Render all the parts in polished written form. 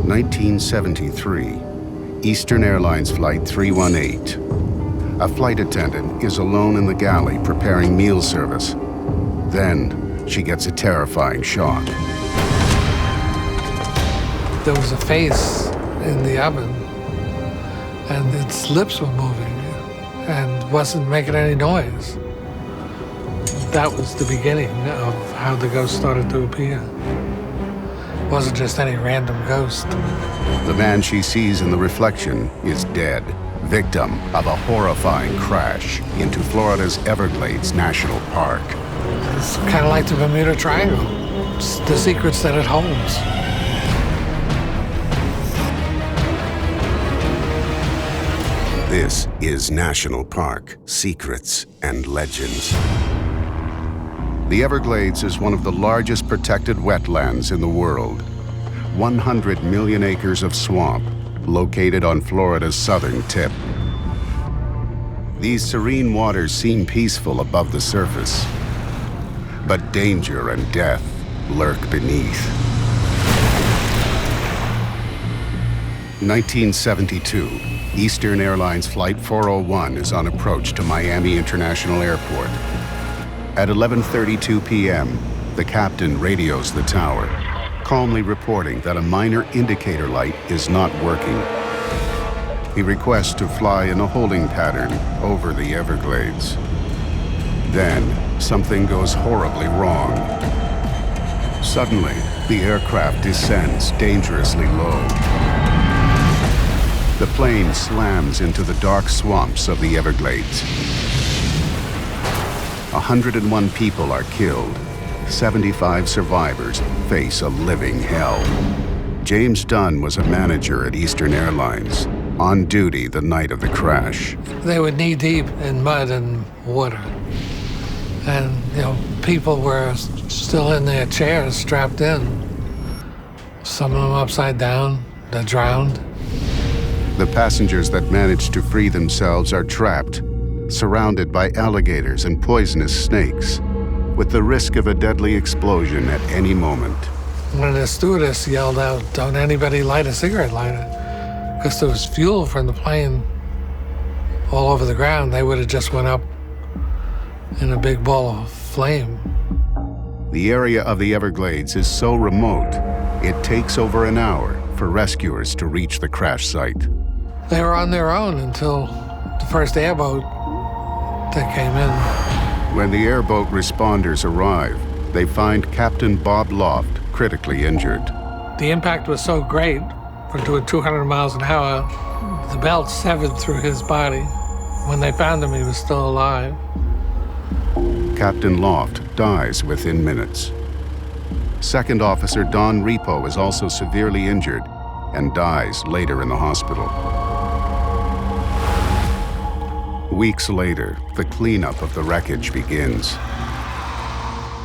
1973, Eastern Airlines Flight 318. A flight attendant is alone in the galley preparing meal service. Then she gets a terrifying shock. There was a face in the oven, and its lips were moving and wasn't making any noise. That was the beginning of how the ghost started to appear. It wasn't just any random ghost. The man she sees in the reflection is dead, victim of a horrifying crash into Florida's Everglades National Park. It's kind of like the Bermuda Triangle. It's the secrets that it holds. This is National Park, Secrets and Legends. The Everglades is one of the largest protected wetlands in the world. 100 million acres of swamp located on Florida's southern tip. These serene waters seem peaceful above the surface, but danger and death lurk beneath. 1972, Eastern Airlines Flight 401 is on approach to Miami International Airport. At 11:32 p.m., the captain radios the tower, calmly reporting that a minor indicator light is not working. He requests to fly in a holding pattern over the Everglades. Then, something goes horribly wrong. Suddenly, the aircraft descends dangerously low. The plane slams into the dark swamps of the Everglades. 101 people are killed. 75 survivors face a living hell. James Dunn was a manager at Eastern Airlines, on duty the night of the crash. They were knee-deep in mud and water. And, people were still in their chairs, strapped in. Some of them upside down, they're drowned. The passengers that managed to free themselves are trapped, surrounded by alligators and poisonous snakes, with the risk of a deadly explosion at any moment. When the stewardess yelled out, "Don't anybody light a cigarette lighter," because there was fuel from the plane all over the ground, they would have just went up in a big ball of flame. The area of the Everglades is so remote, it takes over an hour for rescuers to reach the crash site. They were on their own until the first airboat that came in. When the airboat responders arrive, they find Captain Bob Loft critically injured. The impact was so great, for doing 200 miles an hour, the belt severed through his body. When they found him, he was still alive. Captain Loft dies within minutes. Second Officer Don Repo is also severely injured and dies later in the hospital. Weeks later, the cleanup of the wreckage begins.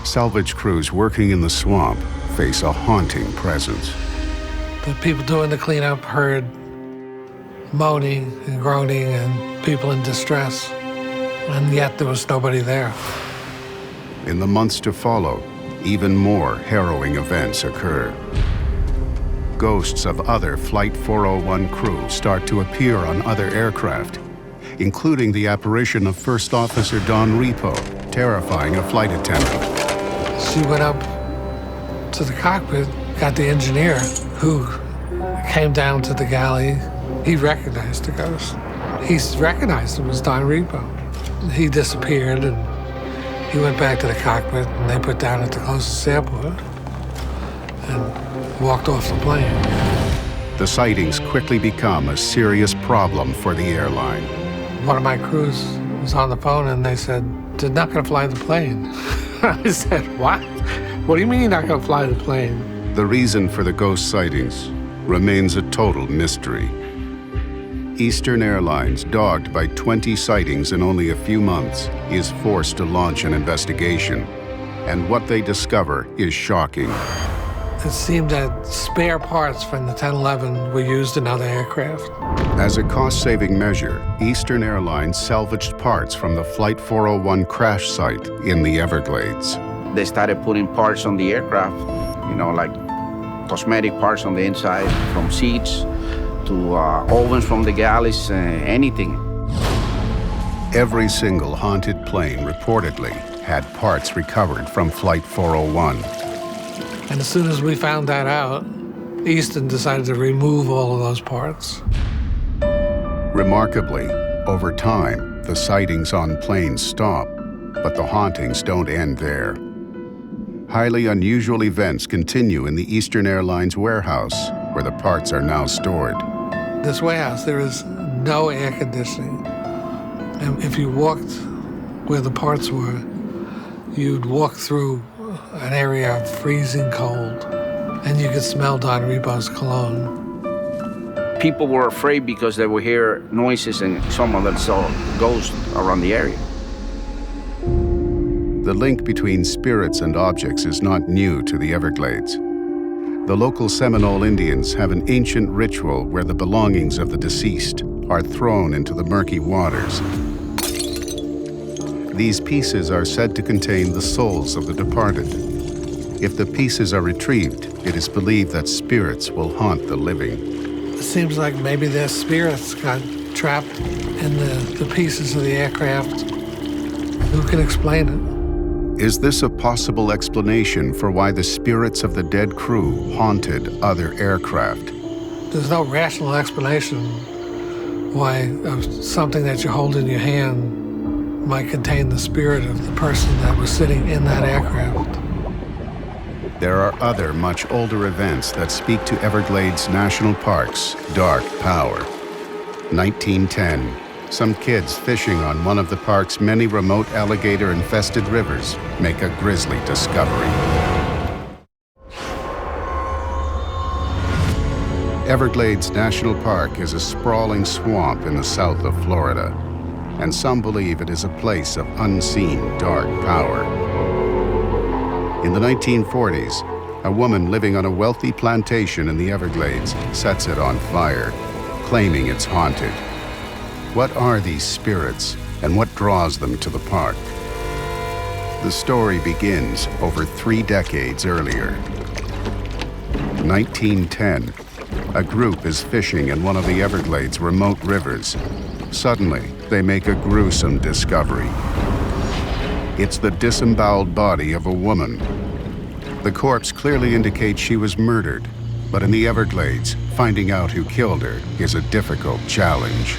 Salvage crews working in the swamp face a haunting presence. The people doing the cleanup heard moaning and groaning and people in distress, and yet there was nobody there. In the months to follow, even more harrowing events occur. Ghosts of other Flight 401 crew start to appear on other aircraft, including the apparition of First Officer Don Repo, terrifying a flight attendant. She went up to the cockpit, got the engineer, who came down to the galley. He recognized the ghost. He recognized him as Don Repo. He disappeared, and he went back to the cockpit, and they put down at the closest airport and walked off the plane. The sightings quickly become a serious problem for the airline. One of my crews was on the phone, and they said, "They're not going to fly the plane." I said, "What? What do you mean you're not going to fly the plane?" The reason for the ghost sightings remains a total mystery. Eastern Airlines, dogged by 20 sightings in only a few months, is forced to launch an investigation. And what they discover is shocking. It seemed that spare parts from the 1011 were used in other aircraft. As a cost-saving measure, Eastern Airlines salvaged parts from the Flight 401 crash site in the Everglades. They started putting parts on the aircraft, like cosmetic parts on the inside, from seats to ovens from the galleys, anything. Every single haunted plane reportedly had parts recovered from Flight 401. And as soon as we found that out, Easton decided to remove all of those parts. Remarkably, over time, the sightings on planes stop, but the hauntings don't end there. Highly unusual events continue in the Eastern Airlines warehouse, where the parts are now stored. This warehouse, there is no air conditioning. And if you walked where the parts were, you'd walk through an area of freezing cold, and you could smell Don Rebo's cologne. People were afraid because they would hear noises and some of them saw ghosts around the area. The link between spirits and objects is not new to the Everglades. The local Seminole Indians have an ancient ritual where the belongings of the deceased are thrown into the murky waters. These pieces are said to contain the souls of the departed. If the pieces are retrieved, it is believed that spirits will haunt the living. It seems like maybe their spirits got trapped in the pieces of the aircraft. Who can explain it? Is this a possible explanation for why the spirits of the dead crew haunted other aircraft? There's no rational explanation why something that you hold in your hand might contain the spirit of the person that was sitting in that aircraft. There are other much older events that speak to Everglades National Park's dark power. 1910, some kids fishing on one of the park's many remote alligator-infested rivers make a grisly discovery. Everglades National Park is a sprawling swamp in the south of Florida, and some believe it is a place of unseen dark power. In the 1940s, a woman living on a wealthy plantation in the Everglades sets it on fire, claiming it's haunted. What are these spirits, and what draws them to the park? The story begins over 3 decades earlier. 1910, a group is fishing in one of the Everglades' remote rivers. Suddenly, they make a gruesome discovery. It's the disemboweled body of a woman. The corpse clearly indicates she was murdered, but in the Everglades, finding out who killed her is a difficult challenge.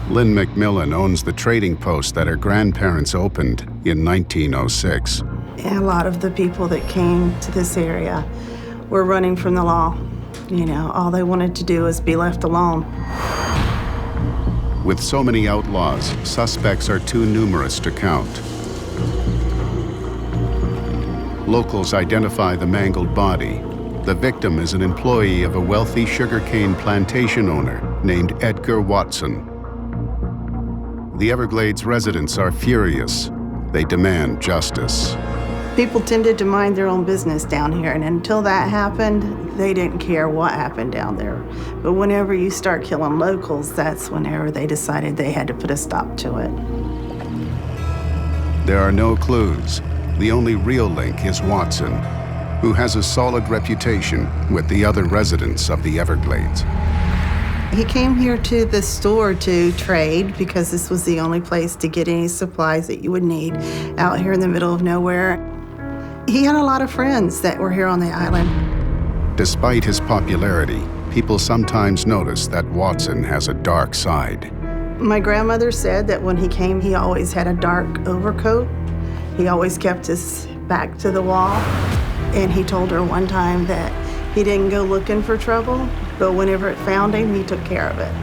Lynn McMillan owns the trading post that her grandparents opened in 1906. A lot of the people that came to this area were running from the law. You know, all they wanted to do was be left alone. With so many outlaws, suspects are too numerous to count. Locals identify the mangled body. The victim is an employee of a wealthy sugarcane plantation owner named Edgar Watson. The Everglades residents are furious. They demand justice. People tended to mind their own business down here, and until that happened, they didn't care what happened down there. But whenever you start killing locals, that's whenever they decided they had to put a stop to it. There are no clues. The only real link is Watson, who has a solid reputation with the other residents of the Everglades. He came here to the store to trade because this was the only place to get any supplies that you would need out here in the middle of nowhere. He had a lot of friends that were here on the island. Despite his popularity, people sometimes notice that Watson has a dark side. My grandmother said that when he came, he always had a dark overcoat. He always kept his back to the wall. And he told her one time that he didn't go looking for trouble, but whenever it found him, he took care of it.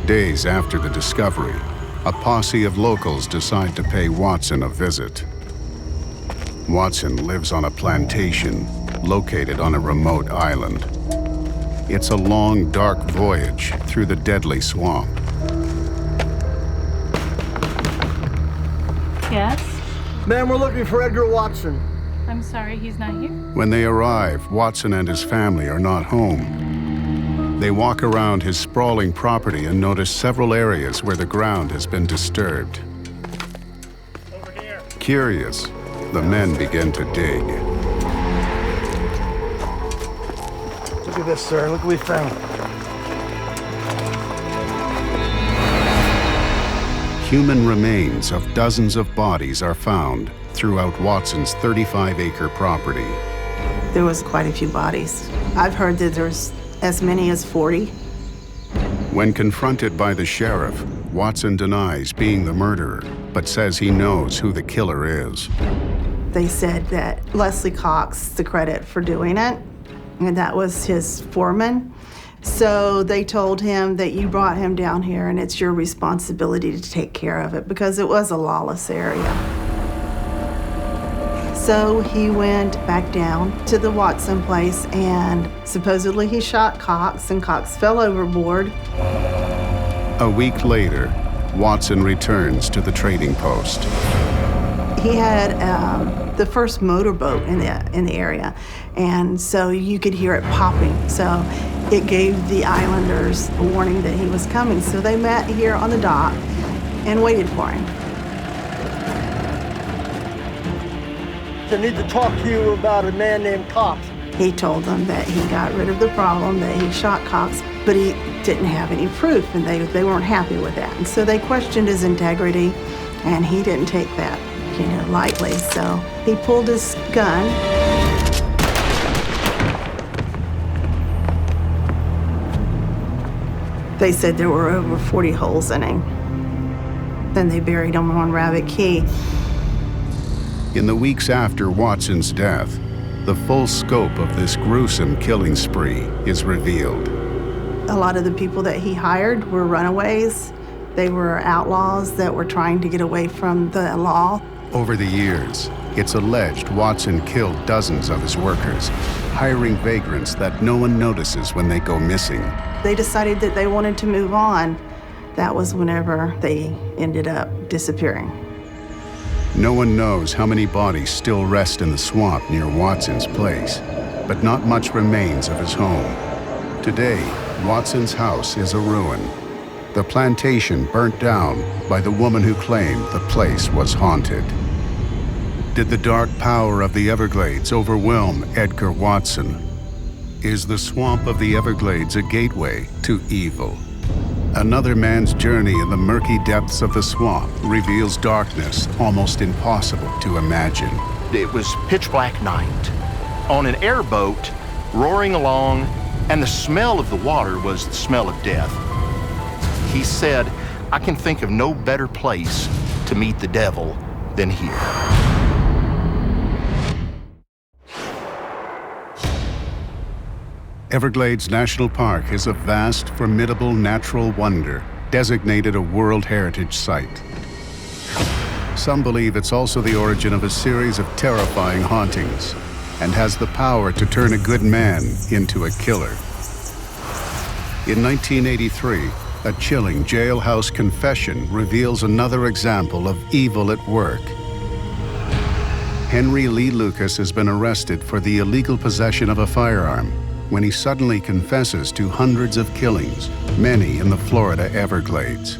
Days after the discovery, a posse of locals decide to pay Watson a visit. Watson lives on a plantation located on a remote island. It's a long, dark voyage through the deadly swamp. Yes? Ma'am, we're looking for Edgar Watson. I'm sorry, he's not here. When they arrive, Watson and his family are not home. They walk around his sprawling property and notice several areas where the ground has been disturbed. Over here. Curious, the men begin to dig. Look at this, sir. Look what we found. Human remains of dozens of bodies are found throughout Watson's 35-acre property. There was quite a few bodies. I've heard that there's as many as 40. When confronted by the sheriff, Watson denies being the murderer, but says he knows who the killer is. They said that Leslie Cox the credit for doing it, and that was his foreman. So they told him that you brought him down here and it's your responsibility to take care of it because it was a lawless area. So he went back down to the Watson place and supposedly he shot Cox and Cox fell overboard. A week later, Watson returns to the trading post. He had the first motorboat in the area, and so you could hear it popping. So it gave the islanders a warning that he was coming. So they met here on the dock and waited for him. I need to talk to you about a man named Cox. He told them that he got rid of the problem, that he shot Cox, but he didn't have any proof, and they weren't happy with that. And so they questioned his integrity, and he didn't take that, lightly. So he pulled his gun. They said there were over 40 holes in him. Then they buried him on Rabbit Key. In the weeks after Watson's death, the full scope of this gruesome killing spree is revealed. A lot of the people that he hired were runaways. They were outlaws that were trying to get away from the law. Over the years, it's alleged Watson killed dozens of his workers, hiring vagrants that no one notices when they go missing. They decided that they wanted to move on. That was whenever they ended up disappearing. No one knows how many bodies still rest in the swamp near Watson's place, but not much remains of his home. Today, Watson's house is a ruin. The plantation burnt down by the woman who claimed the place was haunted. Did the dark power of the Everglades overwhelm Edgar Watson? Is the swamp of the Everglades a gateway to evil? Another man's journey in the murky depths of the swamp reveals darkness almost impossible to imagine. It was pitch black night on an airboat roaring along, and the smell of the water was the smell of death. He said, "I can think of no better place to meet the devil than here." Everglades National Park is a vast, formidable natural wonder, designated a World Heritage Site. Some believe it's also the origin of a series of terrifying hauntings and has the power to turn a good man into a killer. In 1983, a chilling jailhouse confession reveals another example of evil at work. Henry Lee Lucas has been arrested for the illegal possession of a firearm when he suddenly confesses to hundreds of killings, many in the Florida Everglades.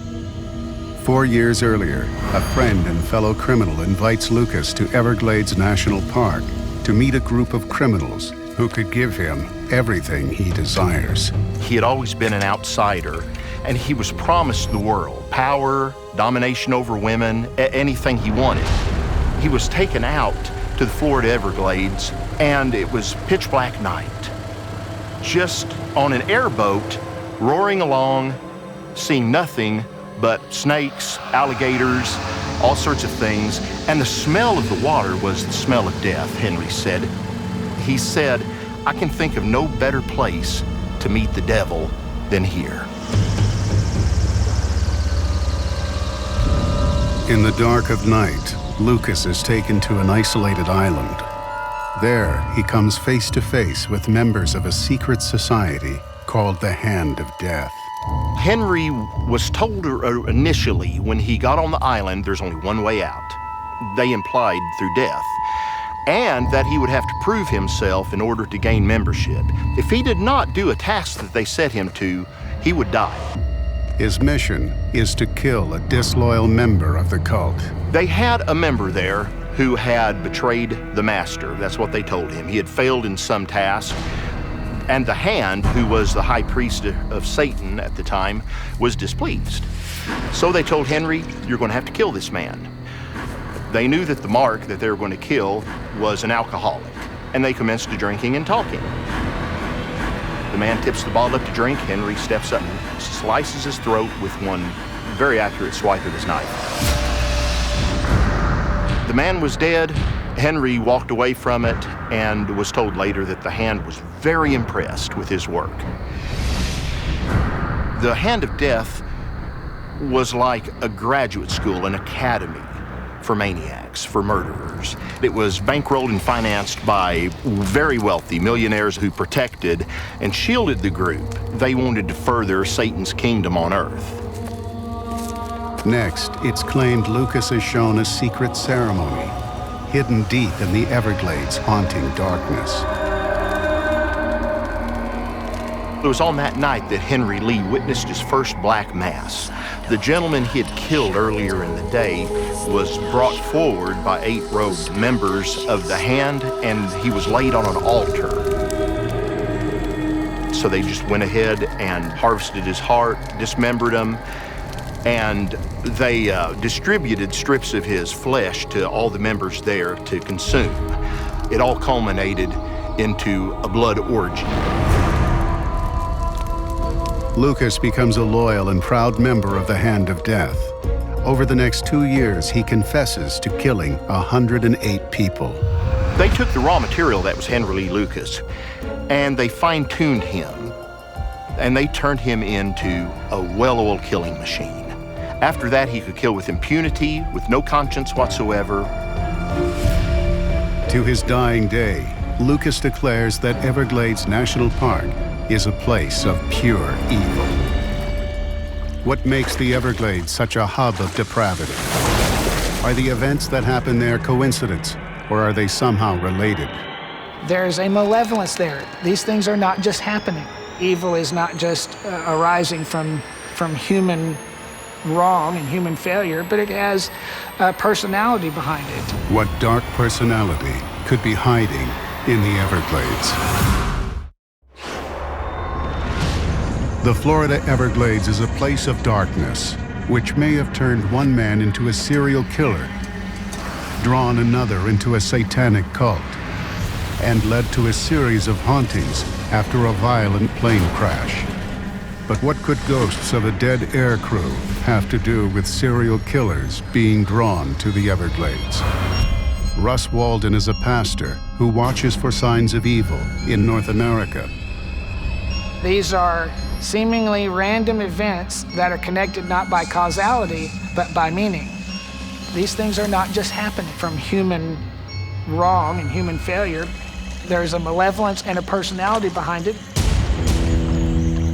4 years earlier, a friend and fellow criminal invites Lucas to Everglades National Park to meet a group of criminals who could give him everything he desires. He had always been an outsider, and he was promised the world, power, domination over women, anything he wanted. He was taken out to the Florida Everglades, and it was pitch black night. Just on an airboat, roaring along, seeing nothing but snakes, alligators, all sorts of things, and the smell of the water was the smell of death, Henry said. He said, "I can think of no better place to meet the devil than here." In the dark of night, Lucas is taken to an isolated island. There, he comes face to face with members of a secret society called the Hand of Death. Henry was told initially when he got on the island, there's only one way out. They implied through death, and that he would have to prove himself in order to gain membership. If he did not do a task that they set him to, he would die. His mission is to kill a disloyal member of the cult. They had a member there who had betrayed the master. That's what they told him. He had failed in some task. And the Hand, who was the high priest of Satan at the time, was displeased. So they told Henry, "You're going to have to kill this man." They knew that the mark that they were going to kill was an alcoholic, and they commenced to drinking and talking. The man tips the bottle up to drink. Henry steps up and slices his throat with one very accurate swipe of his knife. The man was dead. Henry walked away from it and was told later that the Hand was very impressed with his work. The Hand of Death was like a graduate school, an academy for maniacs, for murderers. It was bankrolled and financed by very wealthy millionaires who protected and shielded the group. They wanted to further Satan's kingdom on earth. Next, it's claimed Lucas is shown a secret ceremony, hidden deep in the Everglades' haunting darkness. It was on that night that Henry Lee witnessed his first black mass. The gentleman he had killed earlier in the day was brought forward by 8 robed members of the Hand, and he was laid on an altar. So they just went ahead and harvested his heart, dismembered him, and they distributed strips of his flesh to all the members there to consume. It all culminated into a blood orgy. Lucas becomes a loyal and proud member of the Hand of Death. Over the next 2 years, he confesses to killing 108 people. They took the raw material that was Henry Lee Lucas, and they fine-tuned him, and they turned him into a well-oiled killing machine. After that, he could kill with impunity, with no conscience whatsoever. To his dying day, Lucas declares that Everglades National Park is a place of pure evil. What makes the Everglades such a hub of depravity? Are the events that happen there coincidence, or are they somehow related? There's a malevolence there. These things are not just happening. Evil is not just arising from human wrong and human failure, but it has a personality behind it. What dark personality could be hiding in the Everglades? The Florida Everglades is a place of darkness, which may have turned one man into a serial killer, drawn another into a satanic cult, and led to a series of hauntings after a violent plane crash. But what could ghosts of a dead aircrew have to do with serial killers being drawn to the Everglades? Russ Walden is a pastor who watches for signs of evil in North America. These are seemingly random events that are connected not by causality, but by meaning. These things are not just happening from human wrong and human failure. There's a malevolence and a personality behind it.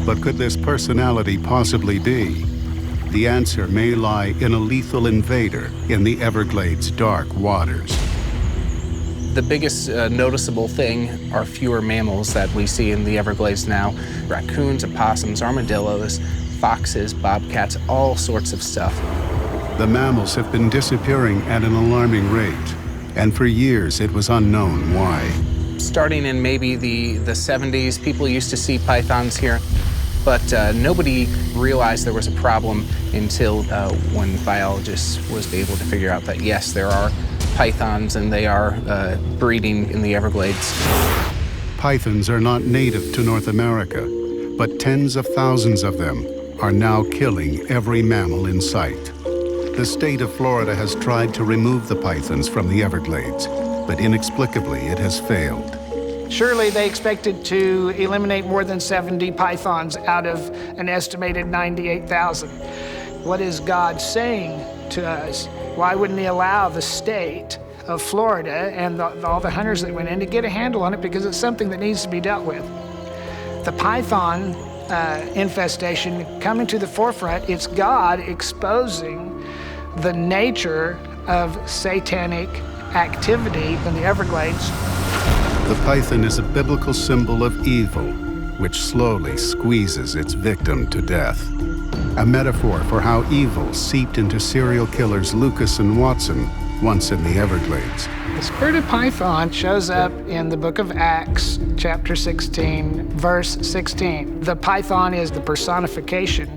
But could this personality possibly be? The answer may lie in a lethal invader in the Everglades' dark waters. The biggest noticeable thing are fewer mammals that we see in the Everglades now. Raccoons, opossums, armadillos, foxes, bobcats, all sorts of stuff. The mammals have been disappearing at an alarming rate, and for years it was unknown why. Starting in maybe the 70s, people used to see pythons here, but nobody realized there was a problem until when biologists was able to figure out that yes, there are pythons and they are breeding in the Everglades. Pythons are not native to North America, but tens of thousands of them are now killing every mammal in sight. The state of Florida has tried to remove the pythons from the Everglades, but inexplicably it has failed. Surely they expected to eliminate more than 70 pythons out of an estimated 98,000. What is God saying to us? Why wouldn't he allow the state of Florida and all the hunters that went in to get a handle on it, because it's something that needs to be dealt with? The python infestation coming to the forefront, it's God exposing the nature of satanic activity in the Everglades. The python is a biblical symbol of evil, which slowly squeezes its victim to death. A metaphor for how evil seeped into serial killers Lucas and Watson once in the Everglades. The spirit of Python shows up in the book of Acts, chapter 16, verse 16. The python is the personification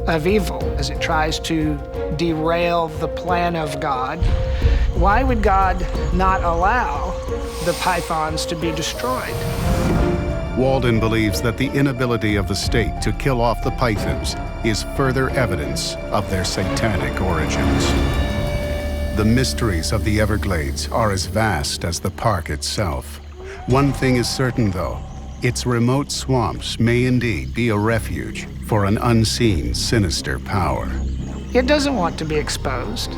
of evil as it tries to derail the plan of God. Why would God not allow the pythons to be destroyed? Walden believes that the inability of the state to kill off the pythons is further evidence of their satanic origins. The mysteries of the Everglades are as vast as the park itself. One thing is certain, though. Its remote swamps may indeed be a refuge for an unseen, sinister power. It doesn't want to be exposed.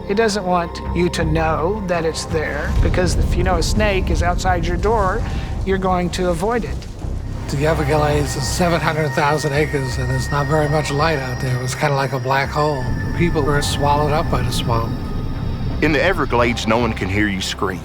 It doesn't want you to know that it's there, because if you know a snake is outside your door, you're going to avoid it. The Everglades is 700,000 acres, and there's not very much light out there. It's kind of like a black hole. People were swallowed up by the swamp. In the Everglades, no one can hear you scream.